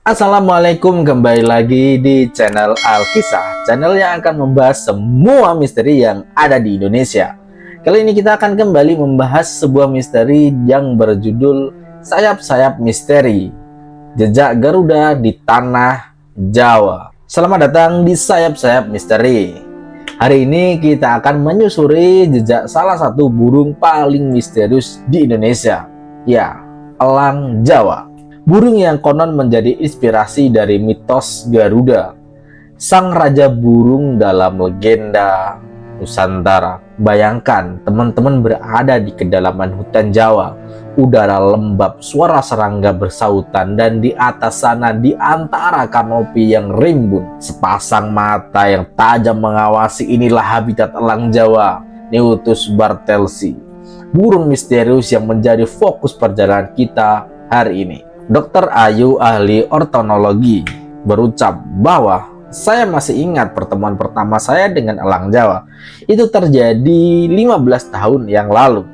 Assalamualaikum, kembali lagi di channel Alkisah, channel yang akan membahas semua misteri yang ada di Indonesia. Kali ini kita akan kembali membahas sebuah misteri yang berjudul Sayap-Sayap Misteri, Jejak Garuda di Tanah Jawa. Selamat datang di Sayap-Sayap Misteri. Hari ini kita akan menyusuri jejak salah satu burung paling misterius di Indonesia, ya, elang Jawa. Burung yang konon menjadi inspirasi dari mitos Garuda, sang raja burung dalam legenda Nusantara. Bayangkan teman-teman berada di kedalaman hutan Jawa, udara lembab, suara serangga bersautan, dan di atas sana di antara kanopi yang rimbun, sepasang mata yang tajam mengawasi. Inilah habitat elang Jawa, Neutus bartelsi, burung misterius yang menjadi fokus perjalanan kita hari ini. Dr. Ayu, ahli ornitologi, berucap bahwa saya masih ingat pertemuan pertama saya dengan elang Jawa. Itu terjadi 15 tahun yang lalu.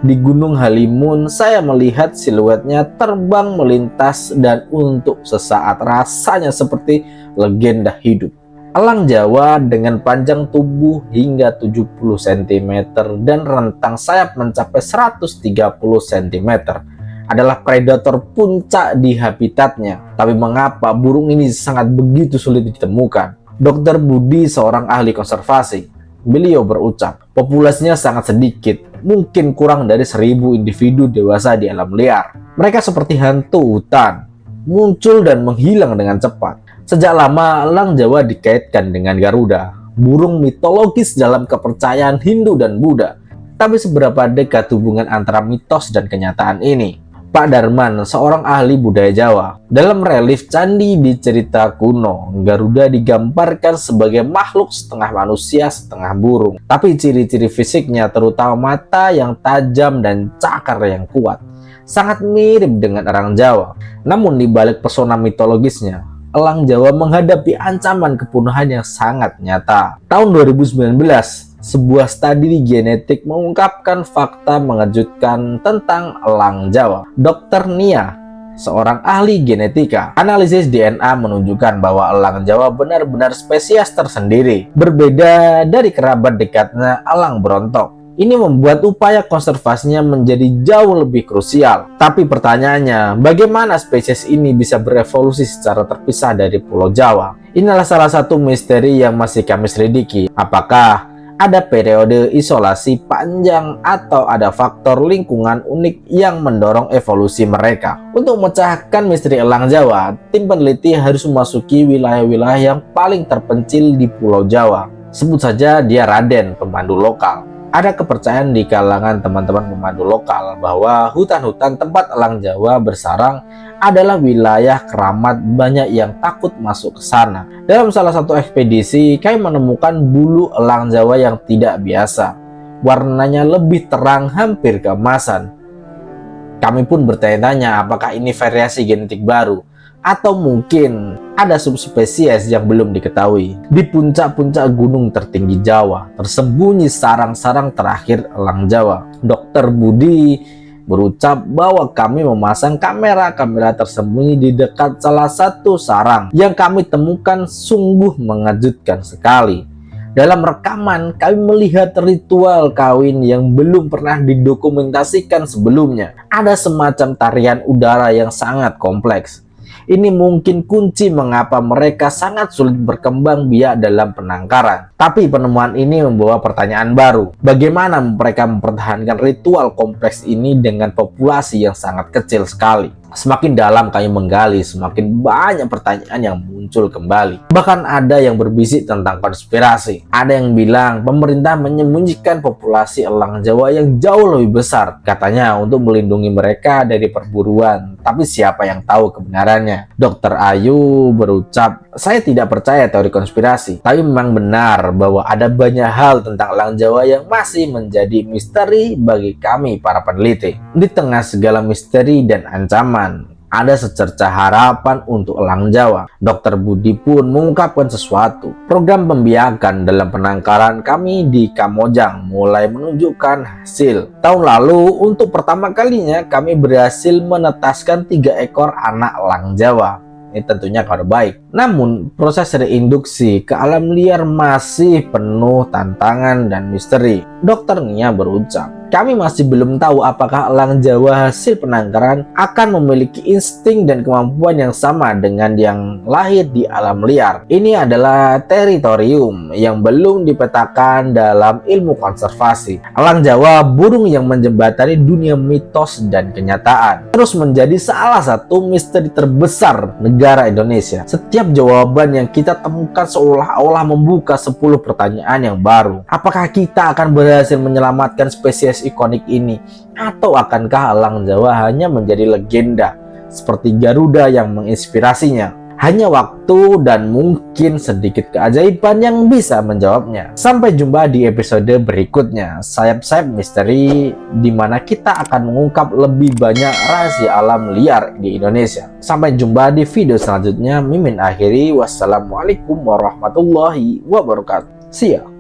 Di Gunung Halimun, saya melihat siluetnya terbang melintas dan untuk sesaat rasanya seperti legenda hidup. Elang Jawa dengan panjang tubuh hingga 70 cm dan rentang sayap mencapai 130 cm. Adalah predator puncak di habitatnya. Tapi mengapa burung ini sangat begitu sulit ditemukan? Dr. Budi, seorang ahli konservasi, beliau berucap, populasinya sangat sedikit, mungkin kurang dari 1000 individu dewasa di alam liar. Mereka seperti hantu hutan, muncul dan menghilang dengan cepat. Sejak lama elang Jawa dikaitkan dengan Garuda, burung mitologis dalam kepercayaan Hindu dan Buddha. Tapi seberapa dekat hubungan antara mitos dan kenyataan ini? Pak Darman, seorang ahli budaya Jawa, dalam relief candi di cerita kuno, Garuda digambarkan sebagai makhluk setengah manusia, setengah burung. Tapi ciri-ciri fisiknya, terutama mata yang tajam dan cakar yang kuat, sangat mirip dengan elang Jawa. Namun di balik pesona mitologisnya, elang Jawa menghadapi ancaman kepunahan yang sangat nyata. Tahun 2019, sebuah studi genetik mengungkapkan fakta mengejutkan tentang elang Jawa. Dr. Nia, seorang ahli genetika, analisis DNA menunjukkan bahwa elang Jawa benar-benar spesies tersendiri, berbeda dari kerabat dekatnya elang berontok. Ini membuat upaya konservasinya menjadi jauh lebih krusial. Tapi pertanyaannya, bagaimana spesies ini bisa berevolusi secara terpisah dari Pulau Jawa? Inilah salah satu misteri yang masih kami selidiki. Apakah ada periode isolasi panjang atau ada faktor lingkungan unik yang mendorong evolusi mereka? Untuk memecahkan misteri elang Jawa, tim peneliti harus memasuki wilayah-wilayah yang paling terpencil di Pulau Jawa. Sebut saja dia Raden, pemandu lokal. Ada kepercayaan di kalangan teman-teman pemandu lokal bahwa hutan-hutan tempat elang Jawa bersarang adalah wilayah keramat, banyak yang takut masuk ke sana. Dalam salah satu ekspedisi, kami menemukan bulu elang Jawa yang tidak biasa. Warnanya lebih terang, hampir keemasan. Kami pun bertanya-tanya apakah ini variasi genetik baru, atau mungkin ada subspesies yang belum diketahui. Di puncak-puncak gunung tertinggi Jawa, tersembunyi sarang-sarang terakhir elang Jawa. Dr. Budi berucap bahwa kami memasang kamera-kamera tersembunyi di dekat salah satu sarang yang kami temukan sungguh mengejutkan sekali. Dalam rekaman, kami melihat ritual kawin yang belum pernah didokumentasikan sebelumnya. Ada semacam tarian udara yang sangat kompleks. Ini mungkin kunci mengapa mereka sangat sulit berkembang biak dalam penangkaran. Tapi penemuan ini membawa pertanyaan baru. Bagaimana mereka mempertahankan ritual kompleks ini dengan populasi yang sangat kecil sekali? Semakin dalam kami menggali, semakin banyak pertanyaan yang muncul kembali. Bahkan ada yang berbisik tentang konspirasi. Ada yang bilang pemerintah menyembunyikan populasi elang Jawa yang jauh lebih besar, katanya untuk melindungi mereka dari perburuan. Tapi siapa yang tahu kebenarannya? Dr. Ayu berucap, saya tidak percaya teori konspirasi, tapi memang benar bahwa ada banyak hal tentang elang Jawa yang masih menjadi misteri bagi kami para peneliti. Di tengah segala misteri dan ancaman, ada secerca harapan untuk elang Jawa. Dr. Budi pun mengungkapkan sesuatu. Program pembiakan dalam penangkaran kami di Kamojang mulai menunjukkan hasil. Tahun lalu, untuk pertama kalinya kami berhasil menetaskan 3 ekor anak elang Jawa. ini tentunya kabar baik. Namun, proses reinduksi ke alam liar masih penuh tantangan dan misteri. Dokter Nia berucap, kami masih belum tahu apakah elang Jawa hasil penangkaran akan memiliki insting dan kemampuan yang sama dengan yang lahir di alam liar. Ini adalah teritorium yang belum dipetakan dalam ilmu konservasi. Elang Jawa, burung yang menjembatani dunia mitos dan kenyataan, terus menjadi salah satu misteri terbesar negara Indonesia. Setiap jawaban yang kita temukan seolah-olah membuka 10 pertanyaan yang baru. Apakah kita akan berhasil menyelamatkan spesies ikonik ini, atau akankah elang Jawa hanya menjadi legenda seperti Garuda yang menginspirasinya? Hanya waktu dan mungkin sedikit keajaiban yang bisa menjawabnya. Sampai jumpa di episode berikutnya, Sayap-Sayap Misteri, di mana kita akan mengungkap lebih banyak rahasia alam liar di Indonesia. Sampai jumpa di video selanjutnya. Mimin akhiri, wassalamualaikum warahmatullahi wabarakatuh. See ya.